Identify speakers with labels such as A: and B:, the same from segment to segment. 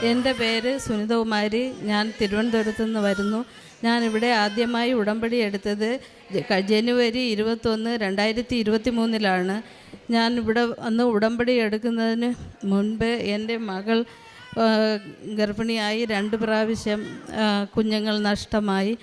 A: എൻ്റെ പേര് സുനിതകുമാരി. ഞാൻ തിരുവനന്തപുരത്ത് നിന്ന് വരുന്നു. ഞാനിവിടെ ആദ്യമായി ഉടമ്പടി എടുത്തത് ജനുവരി 21, 2023 ഞാൻ ഇവിടെ വന്ന് ഉടമ്പടി എടുക്കുന്നതിന് മുൻപ് എൻ്റെ മകൾ ഗർഭിണിയായി 2 പ്രാവശ്യം കുഞ്ഞുങ്ങൾ നഷ്ടമായി.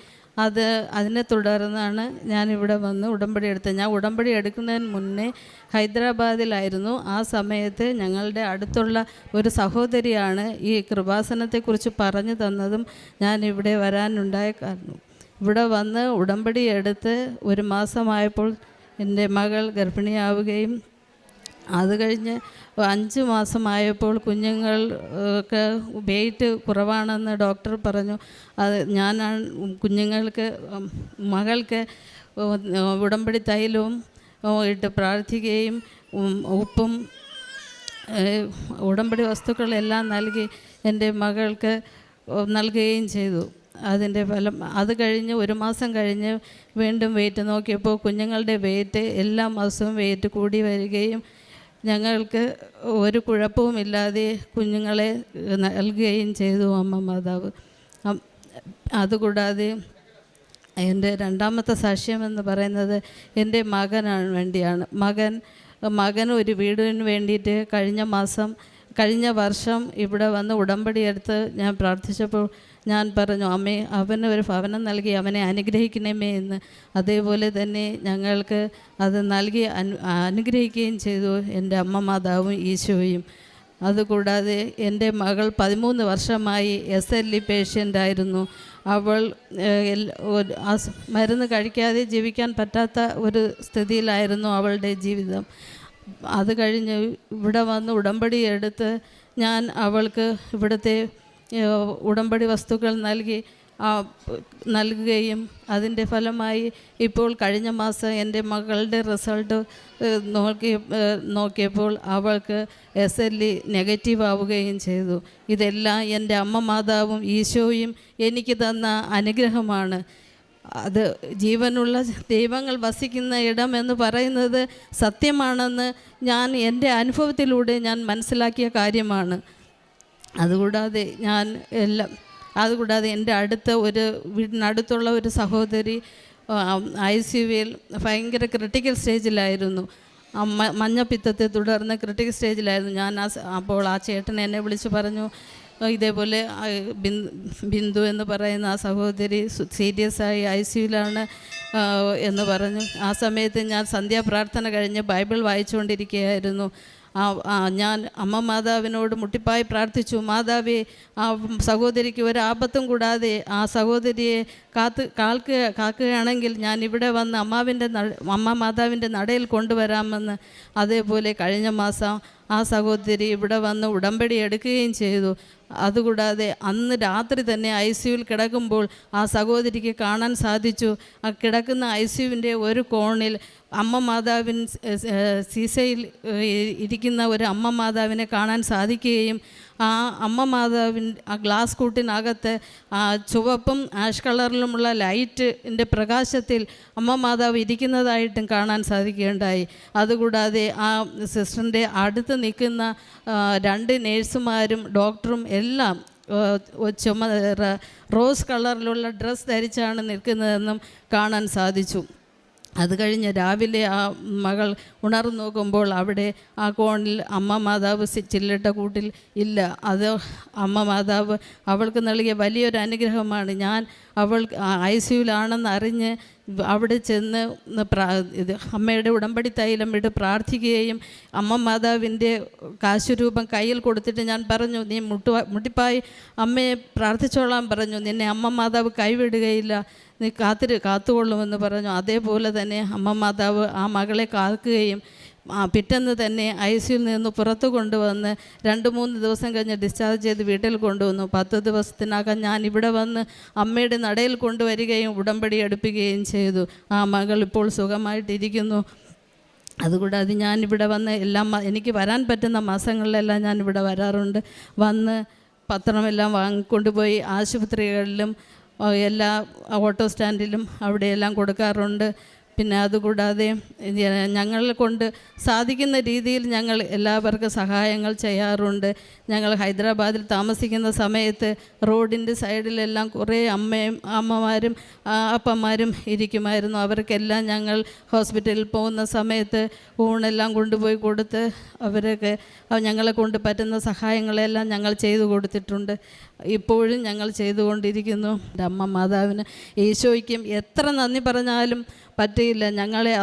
A: അതിനെ തുടർന്നാണ് ഞാനിവിടെ വന്ന് ഉടമ്പടി എടുത്തത്. ഞാൻ ഉടമ്പടി എടുക്കുന്നതിന് മുന്നേ ഹൈദരാബാദിലായിരുന്നു. ആ സമയത്ത് ഞങ്ങളുടെ അടുത്തുള്ള ഒരു സഹോദരിയാണ് ഈ കൃപാസനത്തെക്കുറിച്ച് പറഞ്ഞു തന്നതും ഞാൻ ഇവിടെ വരാനുണ്ടായ കാരണം. ഇവിടെ വന്ന് ഉടമ്പടി എടുത്ത് 1 മാസമായപ്പോൾ എൻ്റെ മകൾ ഗർഭിണിയാവുകയും അത് കഴിഞ്ഞ് 5 മാസമായപ്പോൾ കുഞ്ഞുങ്ങൾക്ക് വെയിറ്റ് കുറവാണെന്ന് ഡോക്ടർ പറഞ്ഞു. അത് മകൾക്ക് ഉടമ്പടി തൈലവും ഇട്ട് പ്രാർത്ഥിക്കുകയും ഉപ്പും ഉടമ്പടി വസ്തുക്കളെല്ലാം നൽകി എൻ്റെ മകൾക്ക് നൽകുകയും ചെയ്തു. അതിൻ്റെ ഫലം അത് കഴിഞ്ഞ് 1 മാസം കഴിഞ്ഞ് വീണ്ടും വെയിറ്റ് നോക്കിയപ്പോൾ കുഞ്ഞുങ്ങളുടെ വെയിറ്റ് എല്ലാ മാസവും വെയിറ്റ് കൂടി വരികയും ഞങ്ങൾക്ക് ഒരു കുഴപ്പവുമില്ലാതെ കുഞ്ഞുങ്ങളെ നൽകുകയും ചെയ്തു അമ്മ മാതാവ്. അതുകൂടാതെ എൻ്റെ രണ്ടാമത്തെ സാക്ഷ്യമെന്ന് പറയുന്നത് എൻ്റെ വേണ്ടിയാണ്. മകൻ ഒരു വീടിന് വേണ്ടിയിട്ട് കഴിഞ്ഞ വർഷം ഇവിടെ വന്ന് ഉടമ്പടി എടുത്ത് ഞാൻ പ്രാർത്ഥിച്ചപ്പോൾ ഞാൻ പറഞ്ഞു, അമ്മേ അവന് ഒരു ഭവനം നൽകി അവനെ അനുഗ്രഹിക്കണമേ എന്ന്. അതേപോലെ തന്നെ ഞങ്ങൾക്ക് അത് നൽകി അനുഗ്രഹിക്കുകയും ചെയ്തു എൻ്റെ അമ്മ മാതാവും ഈശോയും. അതുകൂടാതെ എൻ്റെ മകൾ 13 വർഷമായി SLE പേഷ്യൻ്റായിരുന്നു. അവൾ മരുന്ന് കഴിക്കാതെ ജീവിക്കാൻ പറ്റാത്ത ഒരു സ്ഥിതിയിലായിരുന്നു അവളുടെ ജീവിതം. അത് കഴിഞ്ഞ് ഇവിടെ വന്ന് ഉടമ്പടി എടുത്ത് ഞാൻ അവൾക്ക് ഇവിടുത്തെ ഉടമ്പടി വസ്തുക്കൾ നൽകുകയും അതിൻ്റെ ഫലമായി ഇപ്പോൾ കഴിഞ്ഞ മാസം എൻ്റെ മകളുടെ റിസൾട്ട് നോക്കിയപ്പോൾ അവൾക്ക് SLE നെഗറ്റീവ് ആവുകയും ചെയ്തു. ഇതെല്ലാം എൻ്റെ അമ്മ മാതാവും ഈശോയും എനിക്ക് തന്ന അനുഗ്രഹമാണ്. അത് ജീവനുള്ള ദൈവങ്ങൾ വസിക്കുന്ന ഇടം എന്ന് പറയുന്നത് സത്യമാണെന്ന് ഞാൻ എൻ്റെ അനുഭവത്തിലൂടെ ഞാൻ മനസ്സിലാക്കിയ കാര്യമാണ്. അതുകൂടാതെ എൻ്റെ വീടിനടുത്തുള്ള ഒരു സഹോദരി ICUവിൽ ഭയങ്കര ക്രിട്ടിക്കൽ സ്റ്റേജിലായിരുന്നു. മഞ്ഞപ്പിത്തത്തെ തുടർന്ന് ക്രിട്ടിക്കൽ സ്റ്റേജിലായിരുന്നു. അപ്പോൾ ആ ചേട്ടൻ എന്നെ വിളിച്ച് പറഞ്ഞു, ഇതേപോലെ ബിന്ദു എന്ന് പറയുന്ന ആ സഹോദരി സീരിയസായി ICUവിലാണ് എന്ന് പറഞ്ഞു. ആ സമയത്ത് ഞാൻ സന്ധ്യാപ്രാർത്ഥന കഴിഞ്ഞ് ബൈബിൾ വായിച്ചുകൊണ്ടിരിക്കുകയായിരുന്നു. ഞാൻ അമ്മ മാതാവിനോട് മുട്ടിപ്പായി പ്രാർത്ഥിച്ചു, മാതാവേ ആ സഹോദരിക്ക് ഒരു ആപത്തും കൂടാതെ ആ സഹോദരിയെ കാക്കുകയാണെങ്കിൽ ഞാൻ ഇവിടെ വന്ന് അമ്മ മാതാവിൻ്റെ നടയിൽ കൊണ്ടുവരാമെന്ന്. അതേപോലെ കഴിഞ്ഞ മാസം ആ സഹോദരി ഇവിടെ വന്ന് ഉടമ്പടി എടുക്കുകയും ചെയ്തു. അതുകൂടാതെ അന്ന് രാത്രി തന്നെ ICUവിൽ കിടക്കുമ്പോൾ ആ സഹോദരിക്ക് കാണാൻ സാധിച്ചു. ആ കിടക്കുന്ന ICUവിൻ്റെ ഒരു കോണിൽ അമ്മ മാതാവിൻ സീസയിൽ ഇരിക്കുന്ന ഒരു അമ്മ മാതാവിനെ കാണാൻ സാധിക്കുകയും ആ അമ്മ മാതാവിൻ ആ ഗ്ലാസ് കൂട്ടിനകത്ത് ആ ചുവപ്പും ആഷ് കളറിലുമുള്ള ലൈറ്റിൻ്റെ പ്രകാശത്തിൽ അമ്മ മാതാവ് ഇരിക്കുന്നതായിട്ടും കാണാൻ സാധിക്കുകയുണ്ടായി. അതുകൂടാതെ ആ സിസ്റ്ററിൻ്റെ അടുത്ത് നിൽക്കുന്ന 2 നേഴ്സുമാരും ഡോക്ടറും എല്ലാം റോസ് കളറിലുള്ള ഡ്രസ്സ് ധരിച്ചാണ് നിൽക്കുന്നതെന്നും കാണാൻ സാധിച്ചു. അത് കഴിഞ്ഞ് രാവിലെ ആ മകൾ ഉണർന്നു നോക്കുമ്പോൾ അവിടെ ആ കോണിൽ അമ്മ മാതാവ് ചില്ലിട്ട കൂട്ടിൽ ഇല്ല. അത് അമ്മ മാതാവ് അവൾക്ക് നൽകിയ വലിയൊരു അനുഗ്രഹമാണ്. ഞാൻ അവൾ ICUവിലാണെന്ന് അറിഞ്ഞ് അവിടെ ചെന്ന് അമ്മയുടെ ഉടമ്പടി തൈലം ഇട്ട് പ്രാർത്ഥിക്കുകയും അമ്മ മാതാവിൻ്റെ കാശുരൂപം കയ്യിൽ കൊടുത്തിട്ട് ഞാൻ പറഞ്ഞു, നീ മുട്ടിപ്പായി അമ്മയെ പ്രാർത്ഥിച്ചോളാൻ പറഞ്ഞു, നിന്നെ അമ്മ മാതാവ് കൈവിടുകയില്ല, നീ കാത്തുകൊള്ളുമെന്ന് പറഞ്ഞു. അതേപോലെ തന്നെ അമ്മ മാതാവ് ആ മകളെ കാക്കുകയും പിറ്റേന്ന് തന്നെ ICUവിൽ നിന്ന് പുറത്തു കൊണ്ടുവന്ന് 2-3 ദിവസം കഴിഞ്ഞ് ഡിസ്ചാർജ് ചെയ്ത് വീട്ടിൽ കൊണ്ടുവന്നു. 10 ദിവസത്തിനകം ഞാൻ ഇവിടെ വന്ന് അമ്മയുടെ നടയിൽ കൊണ്ടുവരികയും ഉടമ്പടി എടുപ്പിക്കുകയും ചെയ്തു. ആ മകൾ ഇപ്പോൾ സുഖമായിട്ടിരിക്കുന്നു. അതുകൂടാതെ ഞാനിവിടെ വന്ന് എനിക്ക് വരാൻ പറ്റുന്ന മാസങ്ങളിലെല്ലാം ഞാനിവിടെ വരാറുണ്ട്. വന്ന് പത്രമെല്ലാം വാങ്ങിക്കൊണ്ടുപോയി ആശുപത്രികളിലും എല്ലാ ഓട്ടോ സ്റ്റാൻഡിലും അവിടെയെല്ലാം കൊടുക്കാറുണ്ട്. പിന്നെ അതുകൂടാതെ ഞങ്ങളെ കൊണ്ട് സാധിക്കുന്ന രീതിയിൽ ഞങ്ങൾ എല്ലാവർക്കും സഹായങ്ങൾ ചെയ്യാറുണ്ട്. ഞങ്ങൾ ഹൈദരാബാദിൽ താമസിക്കുന്ന സമയത്ത് റോഡിൻ്റെ സൈഡിലെല്ലാം കുറേ അമ്മമാരും അപ്പന്മാരും ഇരിക്കുമായിരുന്നു. അവർക്കെല്ലാം ഞങ്ങൾ ഹോസ്പിറ്റലിൽ പോകുന്ന സമയത്ത് ഊണെല്ലാം കൊണ്ടുപോയി കൊടുത്ത് അവരൊക്കെ ഞങ്ങളെ കൊണ്ട് പറ്റുന്ന സഹായങ്ങളെല്ലാം ഞങ്ങൾ ചെയ്തു കൊടുത്തിട്ടുണ്ട്. ഇപ്പോഴും ഞങ്ങൾ ചെയ്തുകൊണ്ടിരിക്കുന്നു. എൻ്റെ അമ്മ മാതാവിന് ഈശോയ്ക്കും എത്ര നന്ദി പറഞ്ഞാലും പറ്റിയില്ല. ഞങ്ങളെ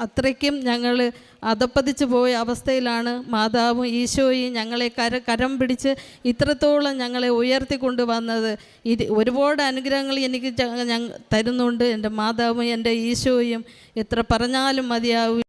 A: അത്രയ്ക്കും ഞങ്ങൾ അധപ്പതിച്ച് പോയ അവസ്ഥയിലാണ് മാതാവും ഈശോയും ഞങ്ങളെ കരം പിടിച്ച് ഇത്രത്തോളം ഞങ്ങളെ ഉയർത്തിക്കൊണ്ടുവന്നത്. ഒരുപാട് അനുഗ്രഹങ്ങൾ എനിക്ക് തരുന്നുണ്ട് എൻ്റെ മാതാവും എൻ്റെ ഈശോയും. എത്ര പറഞ്ഞാലും മതിയാവും.